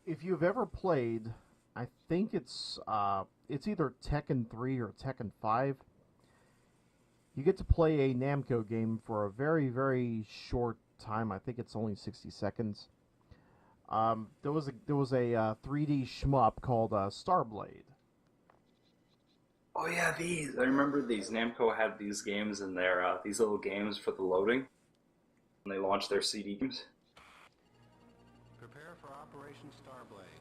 If you've ever played, I think it's either Tekken 3 or Tekken 5. You get to play a Namco game for a very very short time. I think it's only 60 seconds. There was a 3D shmup called Starblade. Oh yeah, these. I remember these. Namco had these games in their these little games for the loading when they launched their CD games. Prepare for Operation Starblade.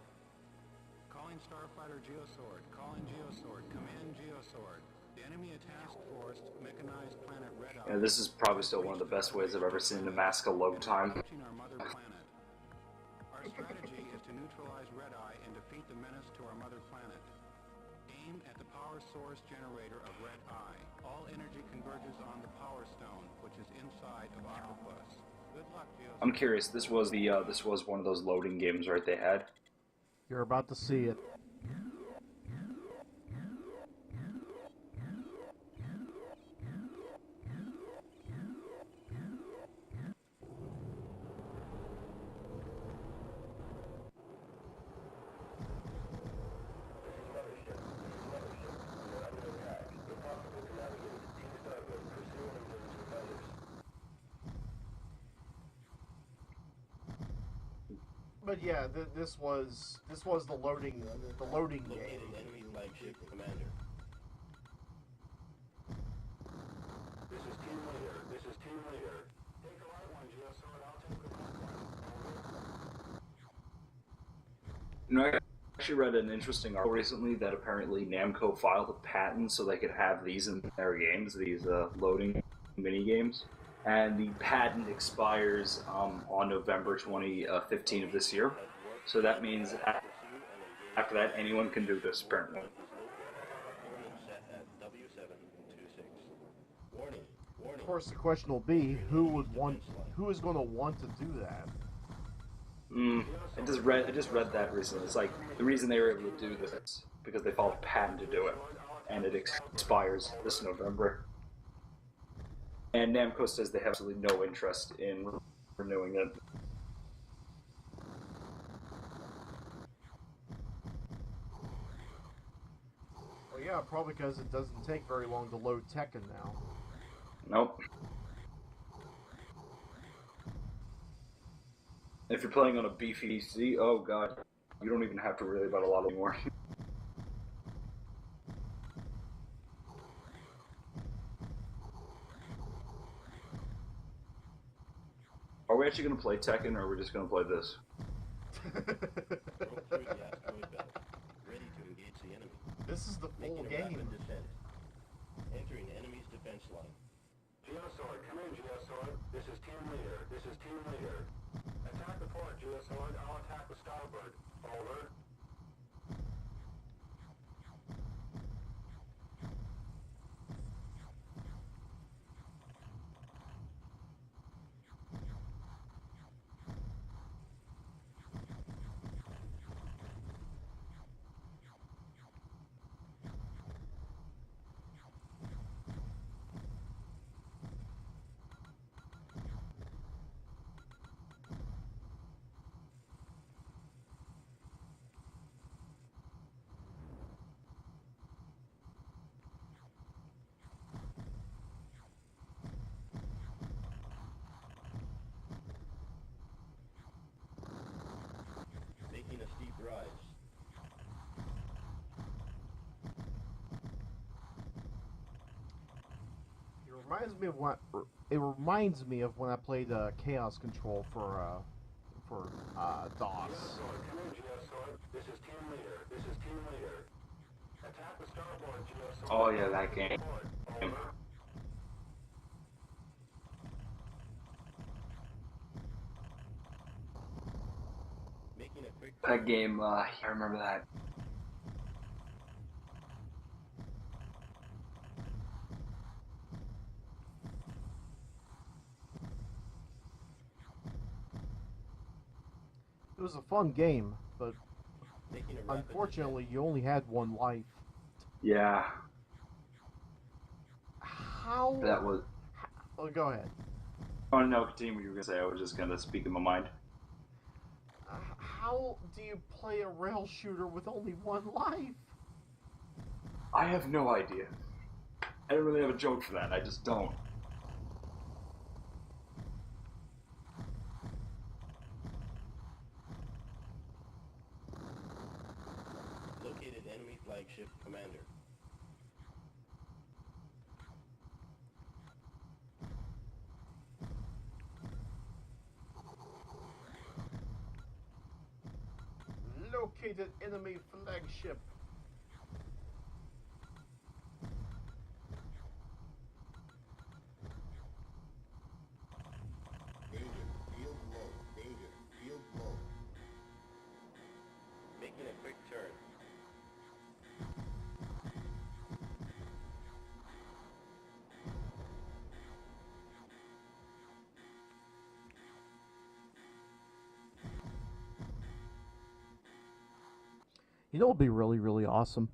Calling Starfighter Geosword. Calling Geosword. Command Geosword. The enemy task force mechanized planet Red Yeah, Eye. this is probably still one of the best ways I've ever seen to mask a load time. Approaching our mother planet. Our strategy is to neutralize Red Eye and defeat the menace to our mother planet. Aim at the power source generator of Red Eye. All energy converges on the Power Stone, which is inside of Octopus. Good luck, I'm Geosword. curious. This was one of those loading games, right? They had. You're about to see it. But yeah, this was the loading game. Enemy flagship commander. This is team leader. This is team leader. Take the right one, Geosword. I'll take the left one. You know, I actually read an interesting article recently that apparently Namco filed a patent so they could have these in their games, these loading mini games, and the patent expires on November 2015 of this year. So that means after that, anyone can do this apparently. Warning set at W726. Warning. Of course, the question will be who is going to want to do that? I just read that recently. It's like the reason they were able to do this is because they filed a patent to do it, and it expires this November. And Namco says they have absolutely no interest in renewing it. Well, yeah, probably because it doesn't take very long to load Tekken now. Nope. If you're playing on a beefy PC, oh god, you don't even have to worry about a lot anymore. Are we actually going to play Tekken, or are we just going to play this? Broke through the asteroid belt. Ready to engage the enemy. This is the full Making a rapid game. descent. Entering enemy's defense line. Geosword, come in, Geosword. This is team leader. This is team leader. Attack the port, Geosword. I'll attack the starboard. Over. Making a steep rise. It reminds me of when I played Chaos Control for DOS. Geosword, come in, Geosword. This is team leader. This is team leader. Attack the starboard, Geosword. Oh yeah, that game. Over. Making a quick. That game, I remember that. It was a fun game, but Making a rapid unfortunately, you only had one life. Yeah, How? that was. Oh, go ahead. Oh no, continue what you were gonna say. I was just gonna speak in my mind. How do you play a rail shooter with only one life? I have no idea. I don't really have a joke for that. I just don't. Located enemy flagship commander. Located enemy flagship. Danger, field low. Danger, field low. Making a quick turn. You know what would be really, really awesome?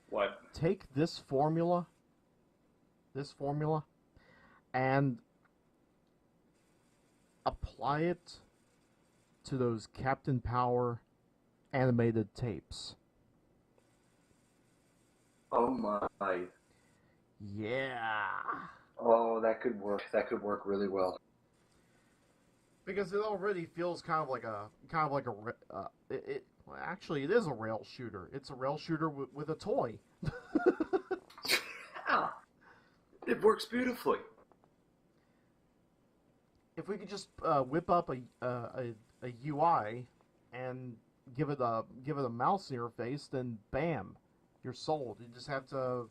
What? Take this formula, and apply it to those Captain Power animated tapes. Oh my. Yeah. Oh, that could work. That could work really well. Because it already feels kind of like a well, actually it is a rail shooter. It's a rail shooter with a toy. Yeah. It works beautifully. If we could just whip up a UI and give it a mouse interface, then bam, you're sold. You just have to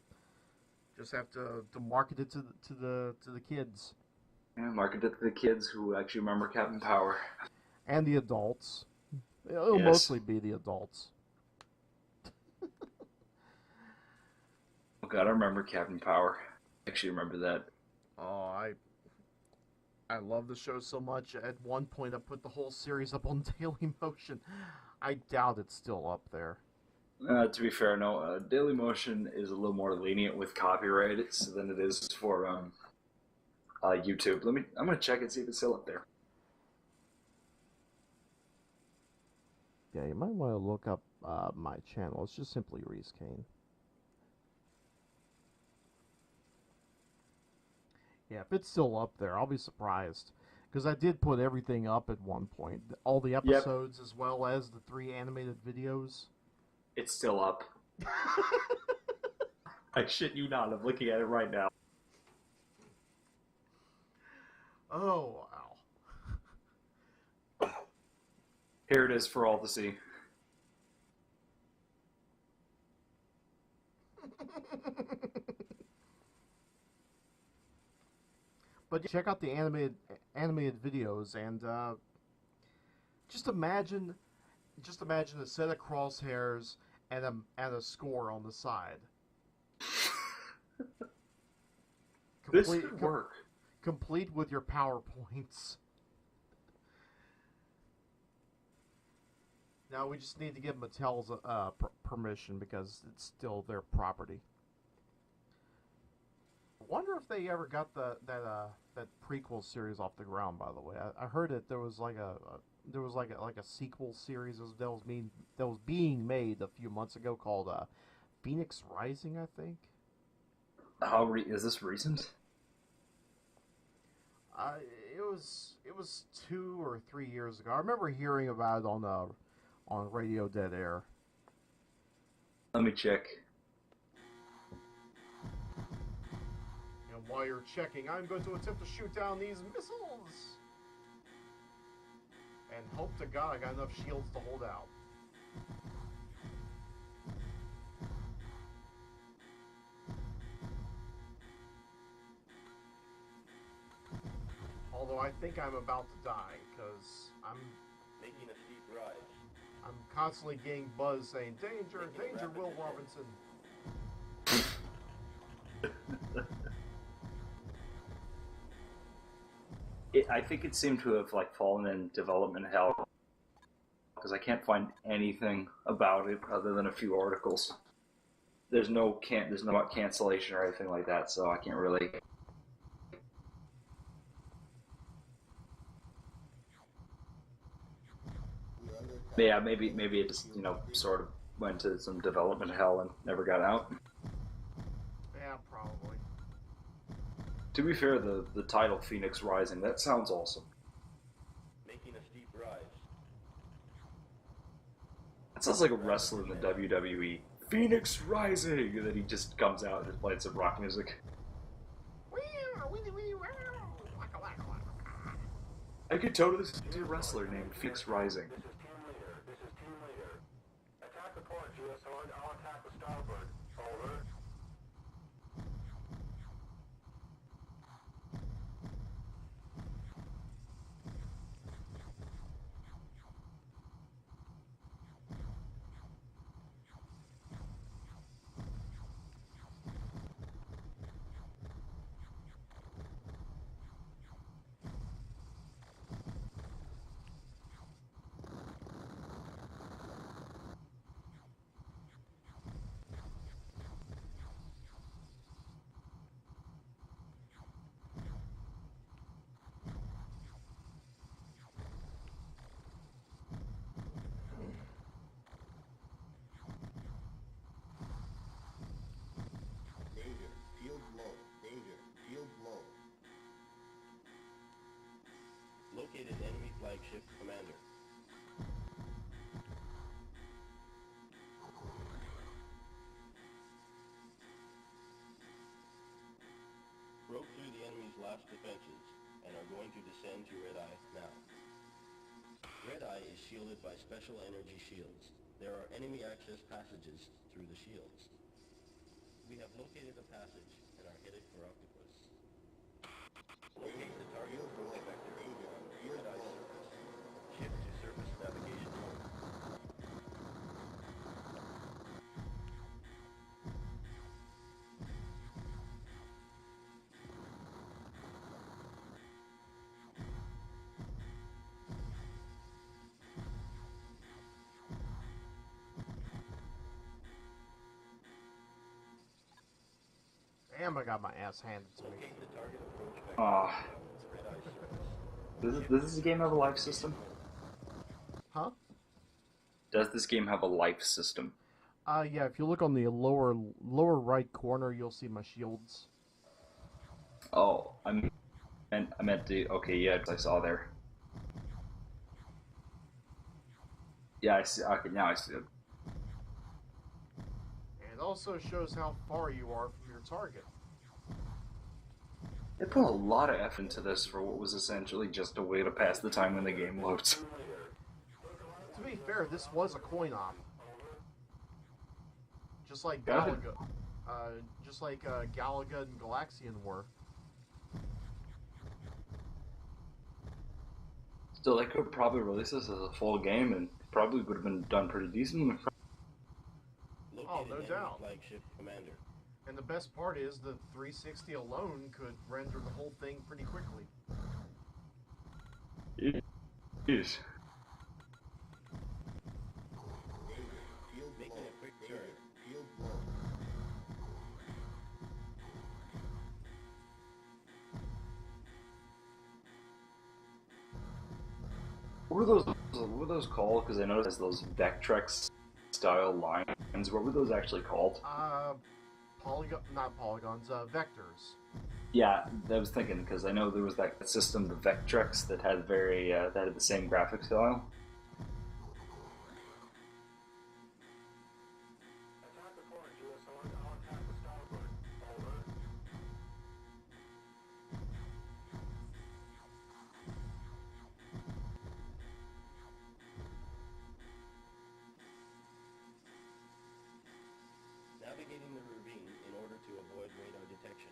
market it to the kids Yeah, market it to the kids who actually remember Captain Power. and the adults. It'll Yes. mostly be the adults. Oh god, I remember Captain Power. I actually remember that. Oh, I love the show so much. At one point, I put the whole series up on Daily Motion. I doubt it's still up there. To be fair, no, Dailymotion is a little more lenient with copyright than it is for YouTube. I'm gonna check and see if it's still up there. Yeah, you might want to look up my channel. It's just simply Reese Kane. Yeah, if it's still up there, I'll be surprised. Because I did put everything up at one point. All the episodes as well as the 3 animated videos. It's still up. I shit you not. I'm looking at it right now. Oh, wow. Here it is for all to see. But check out the animated videos and just imagine a set of crosshairs and a score on the side. This would work. Complete with your PowerPoints. Now we just need to get Mattel's permission because it's still their property. I wonder if they ever got that prequel series off the ground. By the way, I heard that there was like a sequel series that was being made a few months ago called Phoenix Rising, I think. Is this recent? It was 2 or 3 years ago. I remember hearing about it on Radio Dead Air. Let me check. And while you're checking, I'm going to attempt to shoot down these missiles. And hope to God I got enough shields to hold out. Although I think I'm about to die, because I'm Making a steep rise. I'm constantly getting buzz saying, "Danger, danger, Will Robinson." I think it seemed to have fallen in development hell because I can't find anything about it other than a few articles. There's no cancellation or anything like that, so I can't really. Yeah, maybe it just sort of went to some development hell and never got out. Yeah, probably. To be fair, the title Phoenix Rising, that sounds awesome. Making a steep rise. That sounds like a wrestler in the WWE. Phoenix Rising, and then he just comes out and just plays some rock music. I could totally see a wrestler named Phoenix Rising. This is team leader. This is team leader. Attack the port, Geosword. I'll attack with starboard. Over. Danger. Field low. Danger. Field low. Located enemy flagship commander. Broke through the enemy's last defenses and are going to descend to Red Eye now. Red Eye is shielded by special energy shields. There are enemy access passages through the shields. We have located a passage and are headed for Octopus. Locate the target approach vector on Red Eye surface. Shift to surface navigation mode. Damn, I got my ass handed to me. Locate the target approach vector Ah, on Red Eye surface. does this game have a life system? Huh? Does this game have a life system? Yeah, if you look on the lower right corner, you'll see my shields. Oh, I meant to. Okay, yeah, I saw there. Yeah, I see. Okay, now I see it. And it also shows how far you are from your target. They put a lot of effort into this for what was essentially just a way to pass the time when the game loads. To be fair, this was a coin op. Just like Got it. Galaga and Galaxian were. Still, they could probably release this as a full game, and probably would have been done pretty decent. Oh, Located no enemy doubt. flagship commander. And the best part is the 360 alone could render the whole thing pretty quickly. Jeez. Field Making low. a quick Danger. turn. Field low. What were those called? Because I noticed those Vectrex style lines. What were those actually called? Not polygons, vectors. Yeah, I was thinking because I know there was that system, the Vectrex, that had that had the same graphic style. Attack the port, Geosword. I'll attack with starboard. Over. Navigating the ravine in order to avoid radar detection.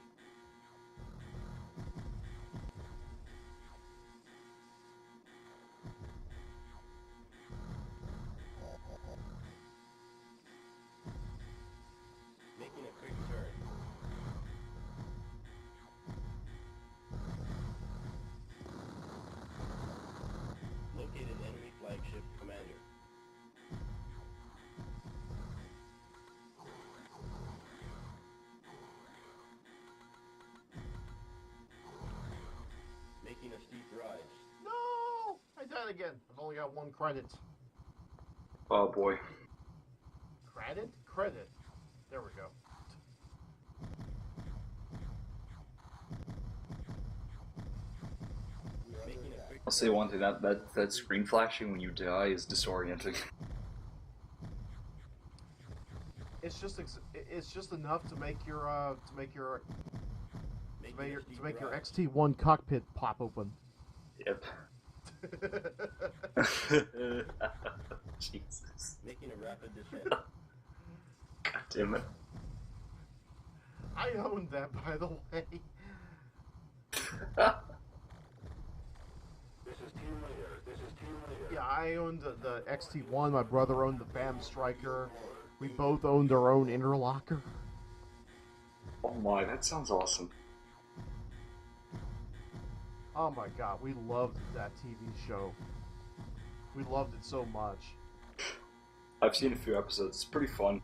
Making a quick turn. Located enemy flagship commander. Making a steep rise. No! I died again. I've only got one credit. Oh boy. Credit? Credit. There we go. Making a quick I'll say one thing, that screen flashing when you die is disorienting. It's just enough to make your XT1 cockpit pop open. Yep. Jesus. making a rapid descent. God damn it. I owned that, by the way. Yeah, I owned the XT1. My brother owned the Fam Striker. We both owned our own interlocker. Oh my, that sounds awesome. Oh my god, we loved that TV show. We loved it so much. I've seen a few episodes. It's pretty fun.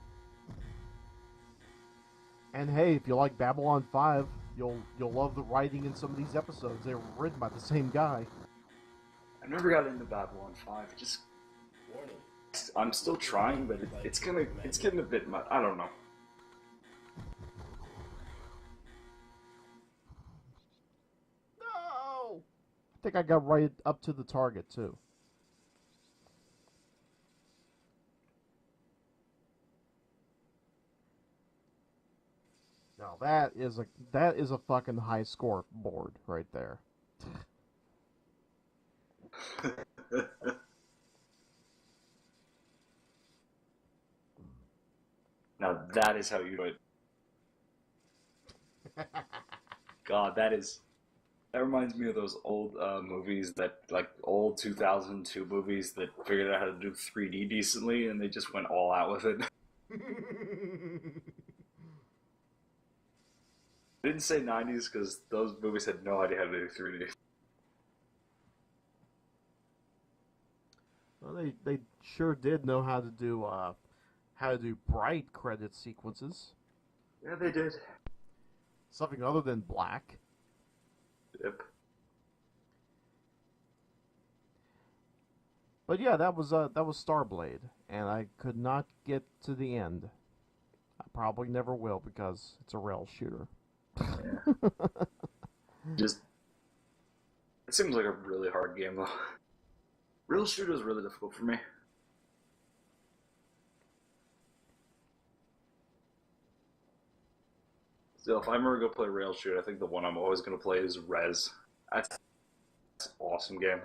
And hey, if you like Babylon 5, you'll love the writing in some of these episodes. They were written by the same guy. I never got into Babylon 5. Just Warning. I'm still trying, but it's getting a bit much. I don't know. No! I think I got right up to the target too. Now that is a fucking high score board right there. Now that is how you do it. God, that reminds me of those old movies that, like, old 2002 movies that figured out how to do 3D decently, and they just went all out with it. I didn't say 90s because those movies had no idea how to do 3D. Well, they sure did know how to do bright credit sequences. Yeah, they did. Something other than black. Yep. But yeah, that was Starblade, and I could not get to the end. I probably never will because it's a rail shooter. Yeah. Just, it seems like a really hard game though. Real shooter is really difficult for me. Still, if I'm ever gonna play rail shooter, I think the one I'm always gonna play is Rez. That's an awesome game.